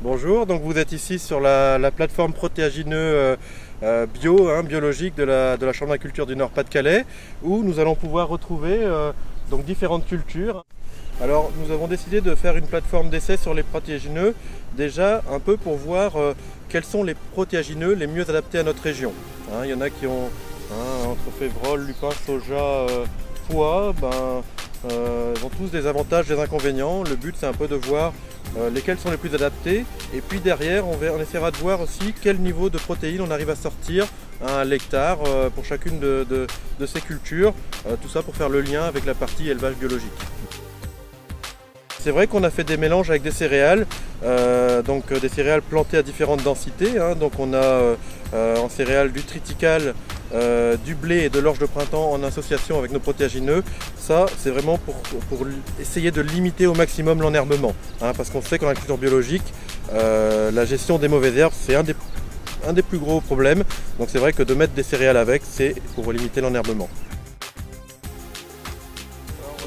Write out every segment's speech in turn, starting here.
Bonjour, donc vous êtes ici sur la plateforme protéagineux bio, biologique de la Chambre d'agriculture du Nord-Pas-de-Calais, où nous allons pouvoir retrouver donc différentes cultures. Alors nous avons décidé de faire une plateforme d'essai sur les protéagineux, déjà un peu pour voir quels sont les protéagineux les mieux adaptés à notre région. Il y en a qui ont entre févrole, lupin, soja, pois, ils ont tous des avantages, des inconvénients. Le but c'est un peu de voir lesquels sont les plus adaptés, et puis derrière on essaiera de voir aussi quel niveau de protéines on arrive à sortir à l'hectare pour chacune de ces cultures, tout ça pour faire le lien avec la partie élevage biologique. C'est vrai qu'on a fait des mélanges avec des céréales, donc des céréales plantées à différentes densités, donc on a en céréales du triticale, du blé et de l'orge de printemps en association avec nos protéagineux. Ça c'est vraiment pour essayer de limiter au maximum l'enherbement, parce qu'on sait qu'en agriculture biologique, la gestion des mauvaises herbes c'est un des plus gros problèmes, donc c'est vrai que de mettre des céréales avec, c'est pour limiter l'enherbement.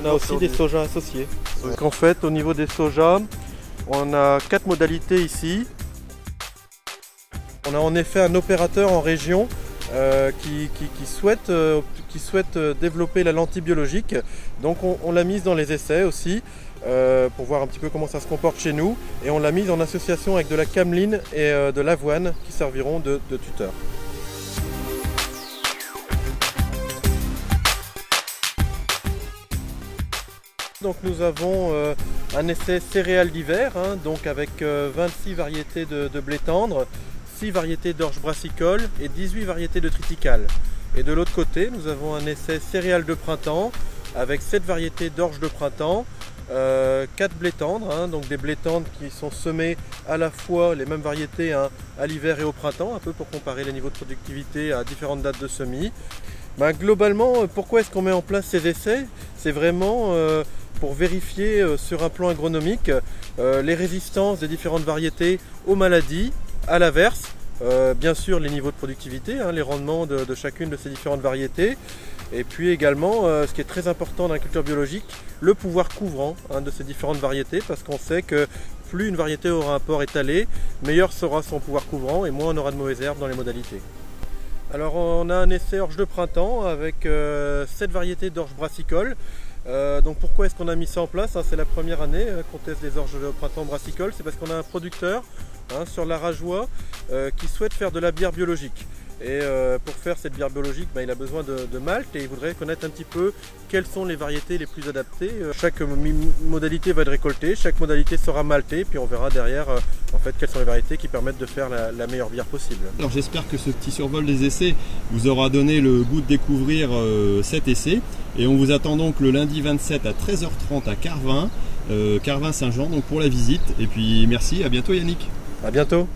On a aussi des sojas associés. Donc en fait au niveau des sojas, on a 4 modalités ici. On a en effet un opérateur en région qui souhaite développer la lentille biologique. Donc on l'a mise dans les essais aussi pour voir un petit peu comment ça se comporte chez nous. Et on l'a mise en association avec de la cameline et de l'avoine qui serviront de tuteur. Donc nous avons un essai céréales d'hiver, donc avec 26 variétés de blé tendre, 6 variétés d'orge brassicole et 18 variétés de triticale. Et de l'autre côté, nous avons un essai céréales de printemps avec 7 variétés d'orge de printemps, 4 blés tendres, donc des blés tendres qui sont semés à la fois les mêmes variétés à l'hiver et au printemps, un peu pour comparer les niveaux de productivité à différentes dates de semis. Globalement, pourquoi est-ce qu'on met en place ces essais? C'est vraiment pour vérifier sur un plan agronomique les résistances des différentes variétés aux maladies, à l'averse, bien sûr les niveaux de productivité, les rendements de chacune de ces différentes variétés, et puis également, ce qui est très important dans l'agriculture biologique, le pouvoir couvrant de ces différentes variétés, parce qu'on sait que plus une variété aura un port étalé, meilleur sera son pouvoir couvrant et moins on aura de mauvaises herbes dans les modalités. Alors on a un essai orge de printemps avec 7 variétés d'orge brassicole. Donc pourquoi est-ce qu'on a mis ça en place? C'est la première année qu'on teste les orges de printemps brassicole. C'est parce qu'on a un producteur sur la Rajoie qui souhaite faire de la bière biologique. Et pour faire cette bière biologique, il a besoin de malt et il voudrait connaître un petit peu quelles sont les variétés les plus adaptées. Chaque modalité va être récoltée, chaque modalité sera maltée, puis on verra derrière en fait quelles sont les variétés qui permettent de faire la meilleure bière possible. Alors j'espère que ce petit survol des essais vous aura donné le goût de découvrir cet essai. Et on vous attend donc le lundi 27 à 13h30 à Carvin, Carvin Saint-Jean, donc pour la visite. Et puis merci, à bientôt Yannick. À bientôt.